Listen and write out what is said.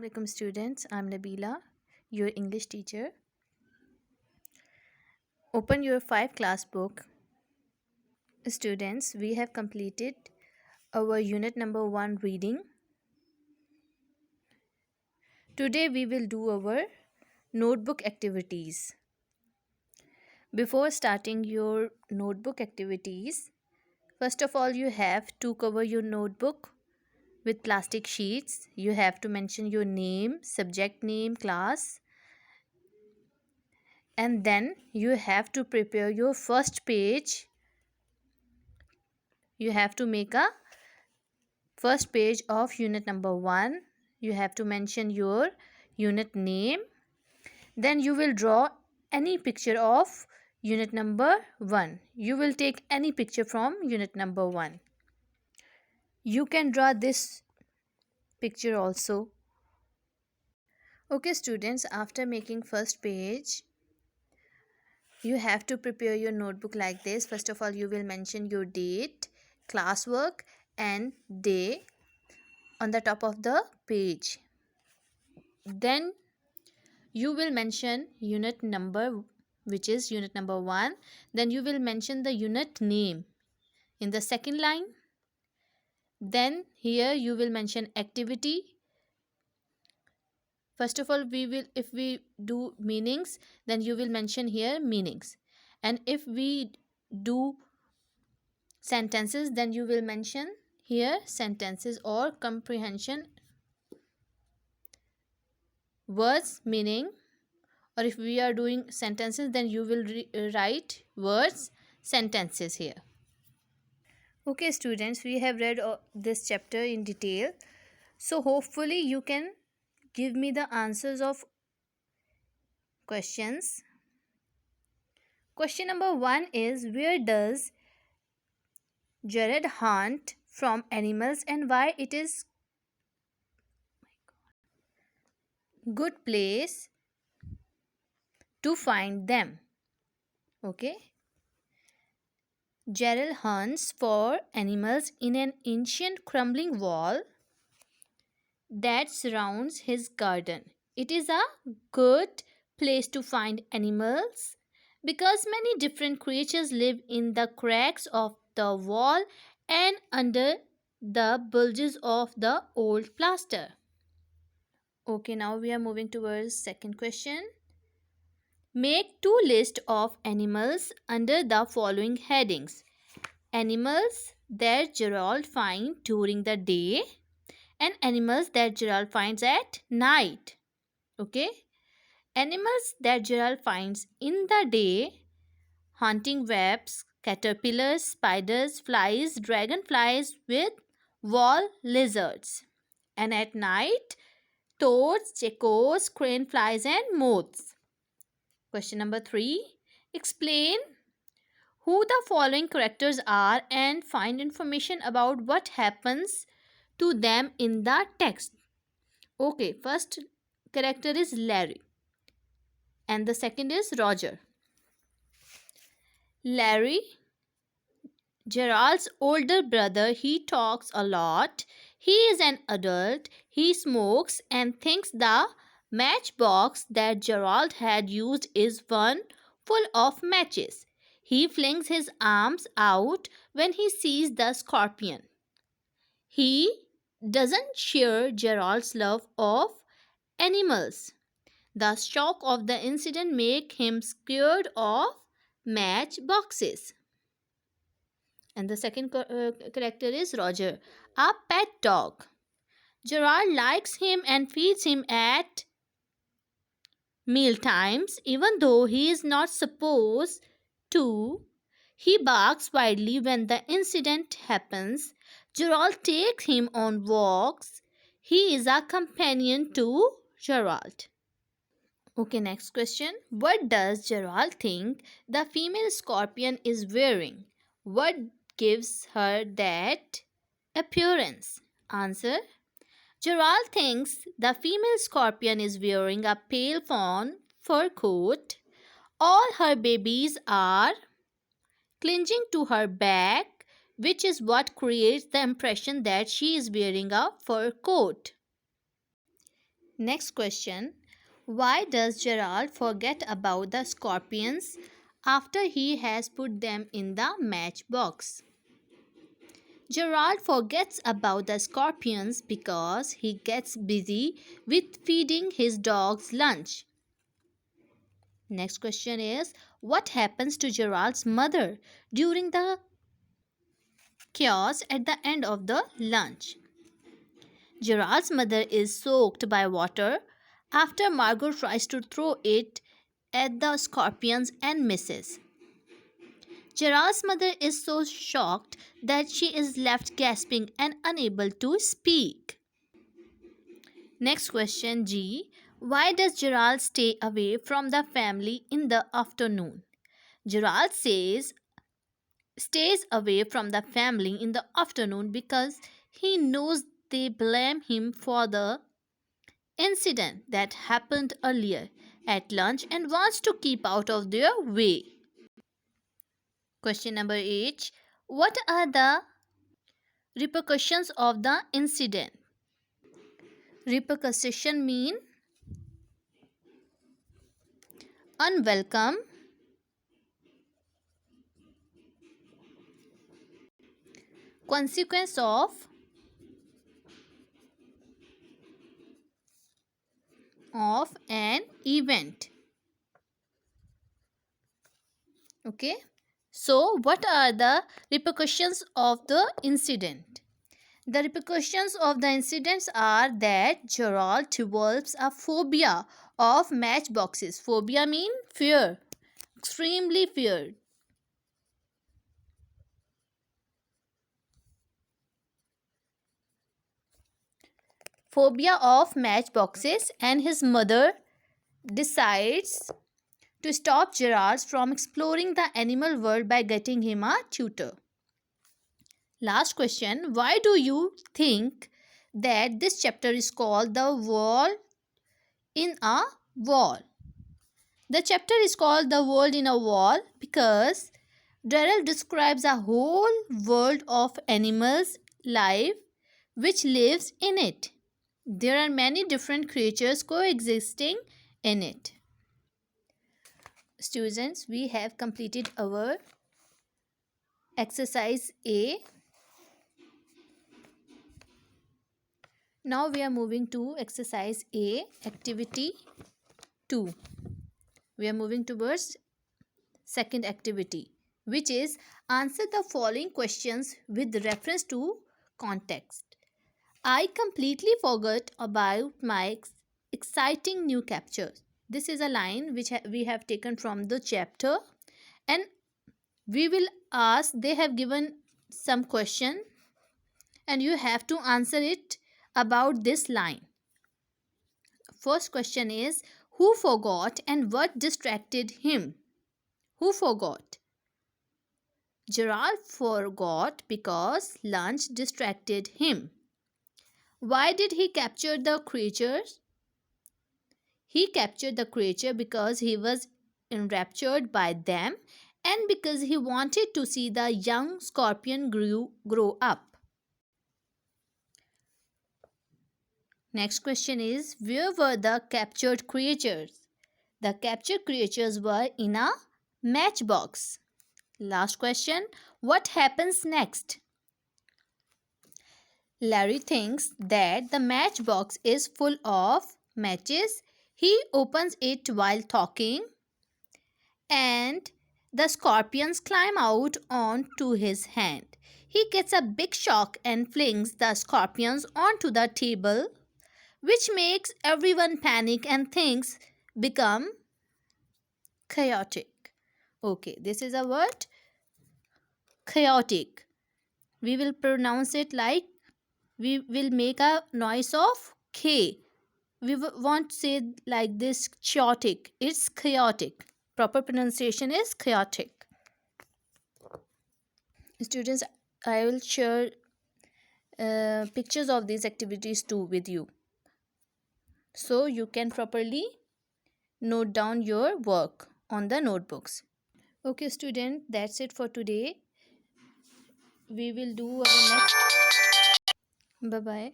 Assalamualaikum students, I'm Nabila, your English teacher. Open your 5 class book. Students, we have completed our unit number 1 reading. Today we will do our notebook activities. Before starting your notebook activities, first of all you have to cover your notebook with plastic sheets. You have to mention your name, subject name, class, and then you have to prepare your first page. You have to make a first page of unit number 1. You have to mention your unit name. Then you will draw any picture of unit number 1. You will take any picture from unit number 1. You can draw this picture also. Okay students, after making first page, you have to prepare your notebook like this. First of all, you will mention your date, classwork and day on the top of the page. Then you will mention unit number, which is unit number 1. Then you will mention the unit name in the second line. Then here you will mention activity. First of all, if we do meanings, then you will mention here meanings. And if we do sentences, then you will mention here sentences or comprehension words meaning. Or if we are doing sentences, then you will write words sentences here. Okay students, we have read this chapter in detail, so hopefully you can give me the answers of questions. Question number 1 is, where does Jared hunt from animals and why it is good place to find them? Okay, Gerald hunts for animals in an ancient crumbling wall that surrounds his garden. It is a good place to find animals because many different creatures live in the cracks of the wall and under the bulges of the old plaster. Okay, now we are moving towards second question. Make 2 lists of animals under the following headings. Animals that Gerald finds during the day and animals that Gerald finds at night. Okay? Animals that Gerald finds in the day: hunting wasps, caterpillars, spiders, flies, dragonflies with wall lizards. And at night, toads, geckos, crane flies and moths. Question number 3. Explain who the following characters are and find information about what happens to them in the text. Okay, first character is Larry and the second is Roger. Larry, Gerald's older brother, he talks a lot. He is an adult. He smokes and thinks the matchbox that Gerald had used is one full of matches. He flings his arms out when he sees the scorpion. He doesn't share Gerald's love of animals. The shock of the incident makes him scared of matchboxes. And the second character is Roger, a pet dog. Gerald likes him and feeds him at meal times, even though he is not supposed to. He barks wildly when the incident happens. Gerald takes him on walks. He is a companion to Gerald. Okay, next question. What does Gerald think the female scorpion is wearing? What gives her that appearance? Answer. Gerald thinks the female scorpion is wearing a pale fawn fur coat. All her babies are clinging to her back, which is what creates the impression that she is wearing a fur coat. Next question. Why does Gerald forget about the scorpions after he has put them in the matchbox? Gerald forgets about the scorpions because he gets busy with feeding his dogs lunch. Next question is, what happens to Gerald's mother during the chaos at the end of the lunch? Gerald's mother is soaked by water after Margot tries to throw it at the scorpions and misses. Gerald's mother is so shocked that she is left gasping and unable to speak. Next question G. Why does Gerald stay away from the family in the afternoon? Gerald stays away from the family in the afternoon because he knows they blame him for the incident that happened earlier at lunch and wants to keep out of their way. Question number 8. What are the repercussions of the incident? Repercussion mean unwelcome, consequence of an event. Okay, so what are the repercussions of the incident? The repercussions of the incidents are that Gerald develops a phobia of matchboxes. Phobia mean fear, extremely fear. Phobia of matchboxes, and his mother decides to stop Gerald from exploring the animal world by getting him a tutor. Last question. Why do you think that this chapter is called The Wall in a Wall? The chapter is called The World in a Wall because Darrell describes a whole world of animals' life which lives in it. There are many different creatures coexisting in it. Students, we have completed our exercise A. Now we are moving to exercise A, activity 2. We are moving towards second activity, which is answer the following questions with reference to context. I completely forgot about my exciting new captures. This is a line which we have taken from the chapter, and we will ask, they have given some question and you have to answer it about this line. First question is, who forgot and what distracted him? Who forgot? Gerald forgot because lunch distracted him. Why did he capture the creatures? He captured the creature because he was enraptured by them and because he wanted to see the young scorpion grow up. Next question is, where were the captured creatures? The captured creatures were in a matchbox. Last question, what happens next? Larry thinks that the matchbox is full of matches. He opens it while talking and the scorpions climb out onto his hand. He gets a big shock and flings the scorpions onto the table, which makes everyone panic and things become chaotic. Okay, this is a word, chaotic. We will pronounce it like, we will make a noise of K. We won't say like this chaotic. It's chaotic. Proper pronunciation is chaotic. Students, I will share pictures of these activities too with you, so you can properly note down your work on the notebooks. Okay student, that's it for today. We will do our next. Bye bye.